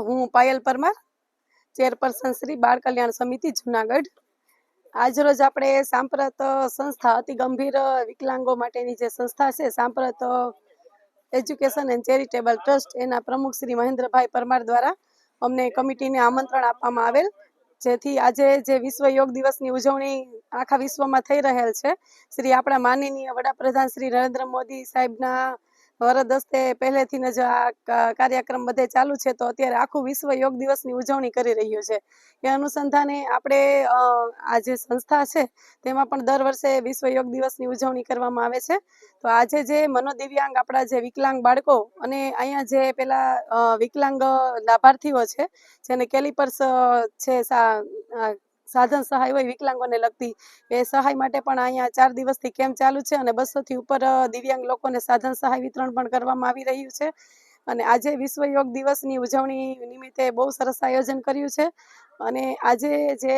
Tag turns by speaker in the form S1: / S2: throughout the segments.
S1: હું પાયલ પરમાર, ચેરપર્સન શ્રી બાળ કલ્યાણ સમિતિ જુનાગઢ। આજરોજ આપણે સાંપ્રત સંસ્થા અતિ ગંભીર વિકલાંગો માટેની જે સંસ્થા છે સાંપ્રત એજ્યુકેશન એન્ડ ચેરિટેબલ ટ્રસ્ટ એના પ્રમુખ શ્રી મહેન્દ્રભાઈ પરમાર દ્વારા અમને કમિટીને આમંત્રણ આપવામાં આવેલ, જેથી આજે જે વિશ્વ યોગ દિવસની ઉજવણી આખા વિશ્વમાં થઈ રહેલ છે, શ્રી આપણા માનનીય વડાપ્રધાન શ્રી નરેન્દ્ર મોદી સાહેબના વરદ હસ્તે પહેલેથી જ આ કાર્યક્રમ બધે ચાલુ છે, તો અત્યારે આખું વિશ્વ યોગ દિવસની ઉજવણી કરી રહ્યું છે। એ અનુસંધાને આપણે આ જે સંસ્થા છે તેમાં પણ દર વર્ષે વિશ્વ યોગ દિવસની ઉજવણી કરવામાં આવે છે। તો આજે જે મનોદિવ્યાંગ આપણા જે વિકલાંગ બાળકો અને અહીંયા જે પેલા વિકલાંગ લાભાર્થીઓ છે જેને કેલિપર્સ છે સાધન સહાય હોય વિકલાંગોને લગતી, એ સહાય માટે પણ અહીંયા 4 દિવસથી કેમ્પ ચાલુ છે અને 200 થી ઉપર દિવ્યાંગ લોકોને સાધન સહાય વિતરણ પણ કરવામાં આવી રહ્યું છે। અને આજે વિશ્વ યોગ દિવસની ઉજવણી નિમિત્તે બહુ સરસ આયોજન કર્યું છે અને આજે જે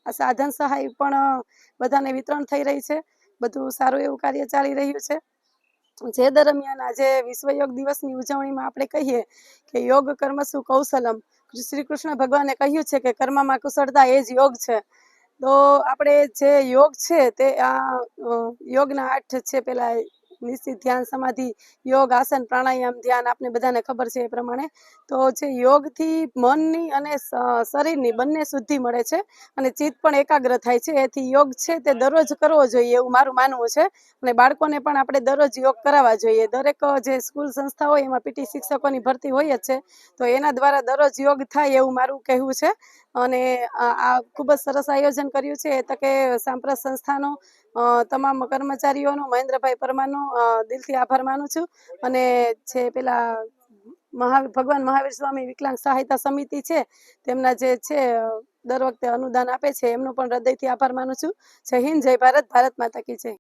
S1: સાધન સહાય પણ બધાને વિતરણ થઈ રહી છે, બધું સારું એવું કાર્ય ચાલી રહ્યું છે। જે દરમિયાન આજે વિશ્વ યોગ દિવસની ઉજવણીમાં આપણે કહીએ કે યોગ કર્મસુ કૌશલમ, શ્રી કૃષ્ણ ભગવાને કહ્યું છે કે કર્મમાં કુશળતા એ જ યોગ છે। તો આપણે જે યોગ છે તે આ યોગના 8 છે, પેલા નિશ્ચિત ધ્યાન, સમાધિ, યોગ, આસન, પ્રાણાયામ, ધ્યાન આપને બધાને ખબર છે એ પ્રમાણે। તો જે યોગથી મનની અને શરીરની બંને શુદ્ધિ મળે છે અને ચિત્ત પણ એકાગ્ર થાય છે। એથી યોગ છે તે દરરોજ કરવો જોઈએ એવું મારું માનવું છે અને બાળકોને પણ આપણે દરરોજ યોગ કરાવવા જોઈએ। દરેક જે સ્કૂલ સંસ્થા હોય એમાં પીટી શિક્ષકોની ભરતી હોય જ છે, તો એના દ્વારા દરરોજ યોગ થાય એવું મારું કહેવું છે અને આ ખૂબ જ સરસ આયોજન કર્યું છે। એ તકે સાંપ્રત સંસ્થાનો તમામ કર્મચારીઓનો, મહેન્દ્રભાઈ પરમારનો દિલથી આભાર માનું છું અને જે પેલા ભગવાન મહાવીર સ્વામી વિકલાંગ સહાયતા સમિતિ છે તેમના જે છે દર વખતે અનુદાન આપે છે એમનો પણ હૃદયથી આભાર માનું છું। જય હિન્દ, જય ભારત, ભારત માતા કી જય।